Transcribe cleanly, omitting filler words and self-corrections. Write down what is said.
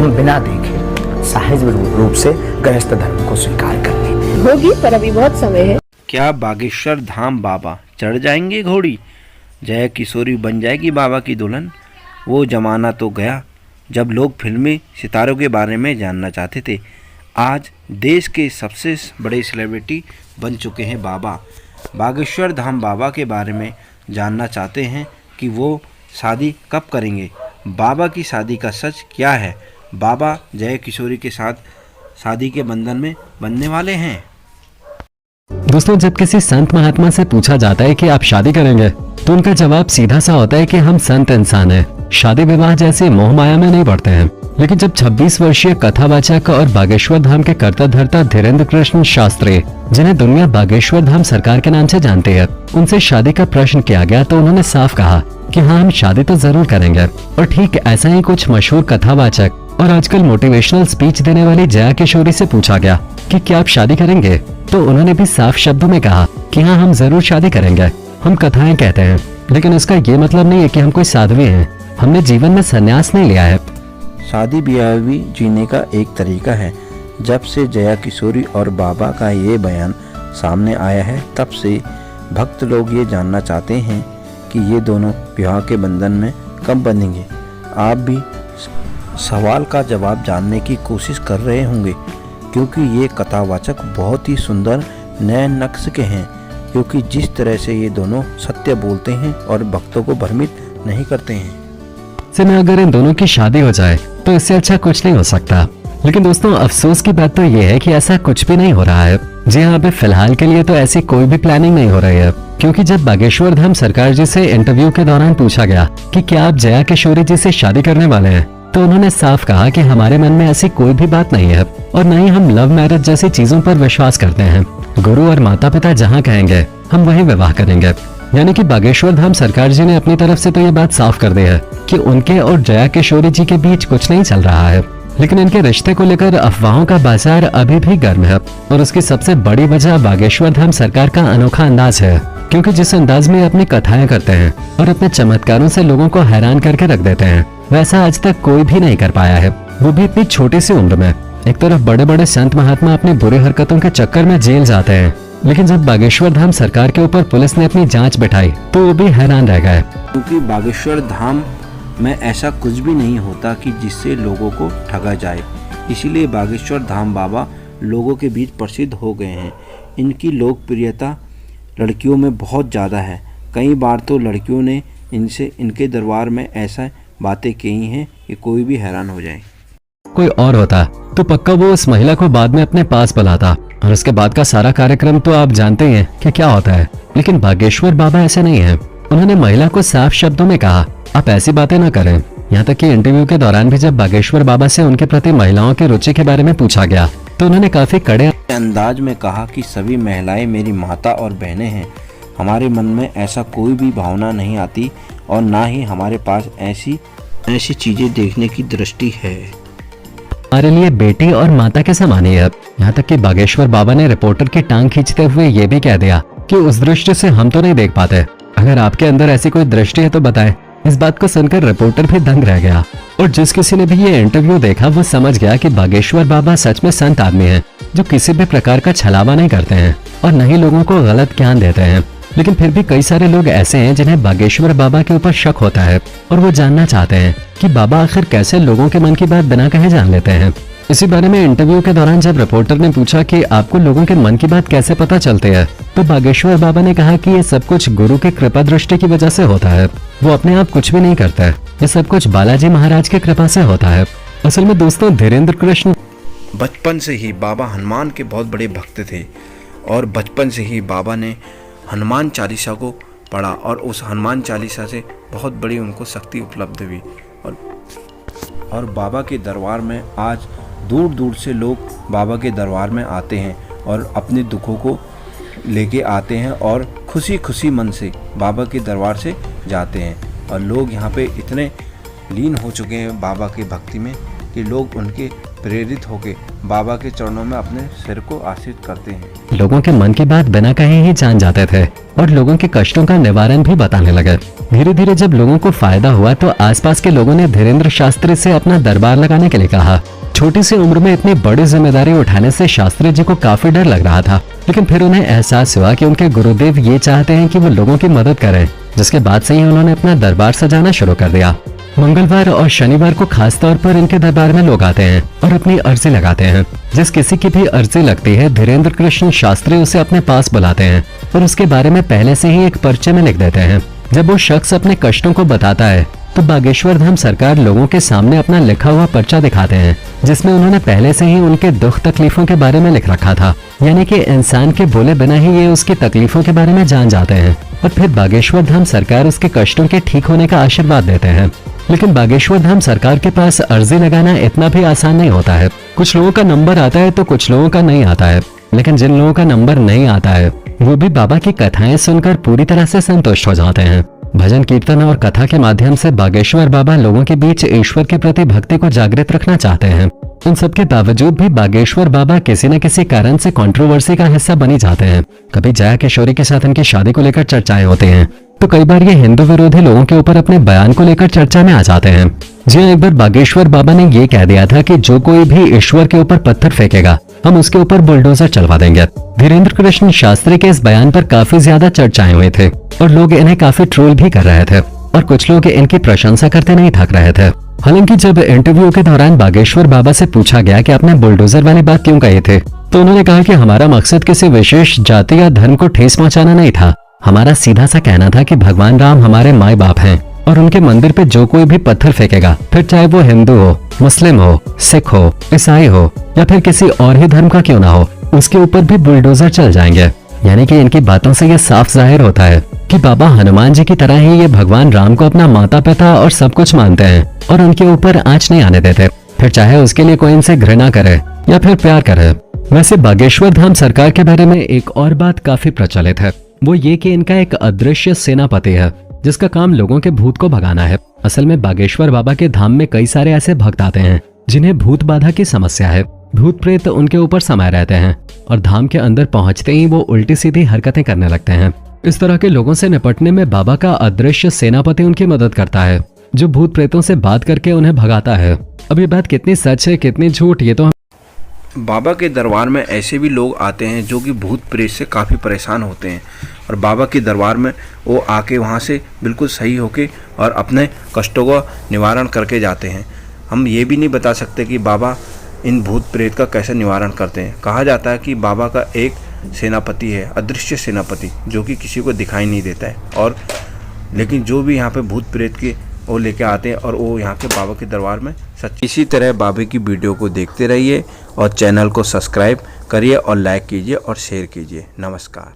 हम बिना देखे सहज रूप से गृहस्थ धर्म को स्वीकार कर लेते होगी, पर अभी बहुत समय है। क्या बागेश्वर धाम बाबा चढ़ जाएंगे घोड़ी? जया किशोरी बन जाएगी बाबा की दुल्हन? वो जमाना तो गया जब लोग फिल्मी सितारों के बारे में जानना चाहते थे। आज देश के सबसे बड़े सेलिब्रिटी बन चुके हैं बाबा। बागेश्वर धाम बाबा के बारे में जानना चाहते हैं कि वो शादी कब करेंगे, बाबा की शादी का सच क्या है, बाबा जया किशोरी के साथ शादी के बंधन में बनने वाले हैं। दोस्तों, जब किसी संत महात्मा से पूछा जाता है कि आप शादी करेंगे, तो उनका जवाब सीधा सा होता है कि हम संत इंसान हैं, शादी विवाह जैसे मोह माया में नहीं पड़ते हैं। लेकिन जब 26 वर्षीय कथावाचक और बागेश्वर धाम के कर्ता धर्ता धीरेन्द्र कृष्ण शास्त्री, जिन्हें दुनिया बागेश्वर धाम सरकार के नाम से जानती है, उनसे शादी का प्रश्न किया गया तो उन्होंने साफ कहा कि हाँ, हम शादी तो जरूर करेंगे। और ठीक ऐसा ही कुछ मशहूर कथावाचक और आजकल मोटिवेशनल स्पीच देने वाली जया किशोरी से पूछा गया कि क्या आप शादी करेंगे, तो उन्होंने भी साफ शब्दों में कहा कि हाँ, हम जरूर शादी करेंगे। हम कथाएं कहते हैं, लेकिन इसका ये मतलब नहीं है कि हम कोई साध्वी हैं। हमने जीवन में संन्यास नहीं लिया है। शादी ब्याह भी जीने का एक तरीका है। जब से जया किशोरी और बाबा का ये बयान सामने आया है, तब से भक्त लोग ये जानना चाहते हैं कि ये दोनों विवाह के बंधन में कब बंधेंगे। आप भी सवाल का जवाब जानने की कोशिश कर रहे होंगे, क्योंकि ये कथावाचक बहुत ही सुंदर नए नक्श के हैं, क्योंकि जिस तरह से ये दोनों सत्य बोलते हैं और भक्तों को भ्रमित नहीं करते हैं। में अगर इन दोनों की शादी हो जाए तो इससे अच्छा कुछ नहीं हो सकता। लेकिन दोस्तों, अफसोस की बात तो ये है कि ऐसा कुछ भी नहीं हो रहा है। जी हाँ, अभी फिलहाल के लिए तो ऐसी कोई भी प्लानिंग नहीं हो रही है, क्योंकि जब बागेश्वर धाम सरकार जी से इंटरव्यू के दौरान पूछा गया कि क्या आप जया किशोरी जी से शादी करने वाले हैं, तो उन्होंने साफ कहा कि हमारे मन में ऐसी कोई भी बात नहीं है और न ही हम लव मैरिज जैसी चीजों पर विश्वास करते हैं। गुरु और माता पिता जहाँ कहेंगे हम वही विवाह करेंगे। यानी कि बागेश्वर धाम सरकार जी ने अपनी तरफ से तो ये बात साफ कर दी है कि उनके और जया किशोरी जी के बीच कुछ नहीं चल रहा है। लेकिन इनके रिश्ते को लेकर अफवाहों का बाजार अभी भी गर्म है, और उसकी सबसे बड़ी वजह बागेश्वर धाम सरकार का अनोखा अंदाज है, क्योंकि जिस अंदाज में अपनी कथाएं करते हैं और अपने चमत्कारों से लोगों को हैरान करके रख देते हैं, वैसा आज तक कोई भी नहीं कर पाया है, वो भी इतनी छोटी सी उम्र में। एक तरफ बड़े बड़े संत महात्मा अपनी बुरी हरकतों के चक्कर में जेल जाते हैं, लेकिन जब बागेश्वर धाम सरकार के ऊपर पुलिस ने अपनी जांच बिठाई तो वो भी हैरान रह गए, क्योंकि बागेश्वर धाम में ऐसा कुछ भी नहीं होता कि जिससे लोगों को ठगा जाए। इसीलिए बागेश्वर धाम बाबा लोगों के बीच प्रसिद्ध हो गए हैं। इनकी लोकप्रियता लड़कियों में बहुत ज़्यादा है। कई बार तो लड़कियों ने इनके दरबार में ऐसा बातें कही हैं कि कोई भी हैरान हो जाए। कोई और होता तो पक्का वो उस महिला को बाद में अपने पास बुलाता, और उसके बाद का सारा कार्यक्रम तो आप जानते हैं कि क्या होता है। लेकिन बागेश्वर बाबा ऐसे नहीं है। उन्होंने महिला को साफ शब्दों में कहा, आप ऐसी बातें ना करें। यहाँ तक कि इंटरव्यू के दौरान भी जब बागेश्वर बाबा से उनके प्रति महिलाओं की रुचि के बारे में पूछा गया, तो उन्होंने काफी कड़े अंदाज में कहा कि सभी महिलाएं मेरी माता और बहनें हैं। हमारे मन में ऐसा कोई भी भावना नहीं आती, और ना ही हमारे पास ऐसी चीजें देखने की दृष्टि है। हमारे लिए बेटी और माता के समान ही है। यहाँ तक कि बागेश्वर बाबा ने रिपोर्टर की टांग खींचते हुए ये भी कह दिया कि उस दृष्टि से हम तो नहीं देख पाते, अगर आपके अंदर ऐसी कोई दृष्टि है तो बताएं। इस बात को सुनकर रिपोर्टर भी दंग रह गया, और जिस किसी ने भी ये इंटरव्यू देखा वो समझ गया कि बागेश्वर बाबा सच में संत आदमी हैं, जो किसी भी प्रकार का छलावा नहीं करते हैं और न ही लोगों को गलत ज्ञान देते हैं। लेकिन फिर भी कई सारे लोग ऐसे हैं जिन्हें बागेश्वर बाबा के ऊपर शक होता है, और वो जानना चाहते हैं कि बाबा आखिर कैसे लोगों के मन की बात बिना कहे जान लेते हैं। इसी बारे में इंटरव्यू के दौरान जब रिपोर्टर ने पूछा कि आपको लोगों के मन की बात कैसे पता चलती है, तो बागेश्वर बाबा ने कहा कि ये सब कुछ गुरु की कृपा दृष्टि की वजह से होता है। वो अपने आप कुछ भी नहीं करता, ये सब कुछ बालाजी महाराज की कृपा से होता है। असल में दोस्तों, धीरेन्द्र कृष्ण बचपन से ही बाबा हनुमान के बहुत बड़े भक्त थे, और बचपन से ही बाबा ने हनुमान चालीसा को पढ़ा, और उस हनुमान चालीसा से बहुत बड़ी उनको शक्ति उपलब्ध हुई। और बाबा के दरबार में आज दूर दूर से लोग बाबा के दरबार में आते हैं और अपने दुखों को लेके आते हैं, और खुशी खुशी मन से बाबा के दरबार से जाते हैं। और लोग यहाँ पे इतने लीन हो चुके हैं बाबा के भक्ति में कि लोग उनके प्रेरित होकर बाबा के चरणों में अपने सिर को आश्रित करते हैं। लोगों के मन की बात बिना कहे ही जान जाते थे। और लोगों के कष्टों का निवारण भी बताने लगे। धीरे धीरे जब लोगों को फायदा हुआ तो आसपास के लोगों ने धीरेन्द्र शास्त्री से अपना दरबार लगाने के लिए कहा। छोटी सी उम्र में इतनी बड़ी जिम्मेदारी उठाने से शास्त्री जी को काफी डर लग रहा था, लेकिन फिर उन्हें एहसास हुआ कि उनके गुरुदेव ये चाहते हैं कि वो लोगों की मदद करें, जिसके बाद से ही उन्होंने अपना दरबार सजाना शुरू कर दिया। मंगलवार और शनिवार को खास तौर पर इनके दरबार में लोग आते हैं और अपनी अर्जी लगाते हैं। जिस किसी की भी अर्जी लगती है, धीरेन्द्र कृष्ण शास्त्री उसे अपने पास बुलाते हैं और उसके बारे में पहले से ही एक पर्चे में लिख देते हैं। जब वो शख्स अपने कष्टों को बताता है तो बागेश्वर धाम सरकार लोगों के सामने अपना लिखा हुआ पर्चा दिखाते हैं, जिसमें उन्होंने पहले से ही उनके दुख तकलीफों के बारे में लिख रखा था। यानी कि इंसान के बोले बिना ही ये उसकी तकलीफों के बारे में जान जाते हैं और फिर बागेश्वर धाम सरकार उसके कष्टों के ठीक होने का आशीर्वाद देते हैं। लेकिन बागेश्वर धाम सरकार के पास अर्जी लगाना इतना भी आसान नहीं होता है। कुछ लोगों का नंबर आता है तो कुछ लोगों का नहीं आता है, लेकिन जिन लोगों का नंबर नहीं आता है वो भी बाबा की कथाएं सुनकर पूरी तरह से संतुष्ट हो जाते हैं। भजन कीर्तन और कथा के माध्यम से बागेश्वर बाबा लोगों के बीच ईश्वर के प्रति भक्ति को जागृत रखना चाहते हैं। इन सब के बावजूद भी बागेश्वर बाबा किसी न किसी कारण से कंट्रोवर्सी का हिस्सा बनी जाते हैं। कभी जया किशोरी के साथ इनकी शादी को लेकर चर्चाएं होती हैं, तो कई बार ये हिंदू विरोधी लोगों के ऊपर अपने बयान को लेकर चर्चा में आ जाते हैं। जी एक बार बागेश्वर बाबा ने ये कह दिया था कि जो कोई भी ईश्वर के ऊपर पत्थर फेंकेगा हम उसके ऊपर बुलडोजर चलवा देंगे। धीरेन्द्र कृष्ण शास्त्री के इस बयान पर काफी ज्यादा चर्चाएं हुई थी और लोग इन्हें काफी ट्रोल भी कर रहे थे और कुछ लोग इनकी प्रशंसा करते नहीं थक रहे थे। हालांकि जब इंटरव्यू के दौरान बागेश्वर बाबा से पूछा गया कि आपने बुलडोजर वाली बात क्यों कही थी, तो उन्होंने कहा कि हमारा मकसद किसी विशेष जाति या धर्म को ठेस पहुंचाना नहीं था। हमारा सीधा सा कहना था कि भगवान राम हमारे माए बाप हैं और उनके मंदिर पे जो कोई भी पत्थर फेंकेगा, फिर चाहे वो हिंदू हो, मुस्लिम हो, सिख हो, ईसाई हो या फिर किसी और ही धर्म का क्यों ना हो, उसके ऊपर भी बुलडोजर चल जाएंगे। यानी कि इनकी बातों से ये साफ जाहिर होता है कि बाबा हनुमान जी की तरह ही ये भगवान राम को अपना माता पिता और सब कुछ मानते हैं और उनके ऊपर आंच नहीं आने देते, फिर चाहे उसके लिए कोई इनसे घृणा करे या फिर प्यार करे। वैसे बागेश्वर धाम सरकार के बारे में एक और बात काफी प्रचलित है, वो ये कि इनका एक अदृश्य सेनापति है जिसका काम लोगों के भूत को भगाना है। असल में बागेश्वर बाबा के धाम में कई सारे ऐसे भक्त आते हैं जिन्हें भूत बाधा की समस्या है। भूत प्रेत उनके ऊपर समाये रहते हैं और धाम के अंदर पहुंचते ही वो उल्टी सीधी हरकतें करने लगते हैं। इस तरह के लोगों से निपटने में बाबा का अदृश्य सेनापति उनकी मदद करता है, जो भूत प्रेतों से बात करके उन्हें भगाता है। अब ये बात कितनी सच है कितनी झूठ, ये तो बाबा के दरबार में ऐसे भी लोग आते हैं जो कि भूत प्रेत से काफ़ी परेशान होते हैं और बाबा के दरबार में वो आके वहाँ से बिल्कुल सही होके और अपने कष्टों का निवारण करके जाते हैं। हम ये भी नहीं बता सकते कि बाबा इन भूत प्रेत का कैसे निवारण करते हैं। कहा जाता है कि बाबा का एक सेनापति है, अदृश्य सेनापति, जो कि किसी को दिखाई नहीं देता है और लेकिन जो भी यहाँ पे भूत प्रेत के वो लेके आते हैं और वो यहाँ के बाबा के दरबार में सच। इसी तरह बाबा की वीडियो को देखते रहिए और चैनल को सब्सक्राइब करिए और लाइक कीजिए और शेयर कीजिए। नमस्कार।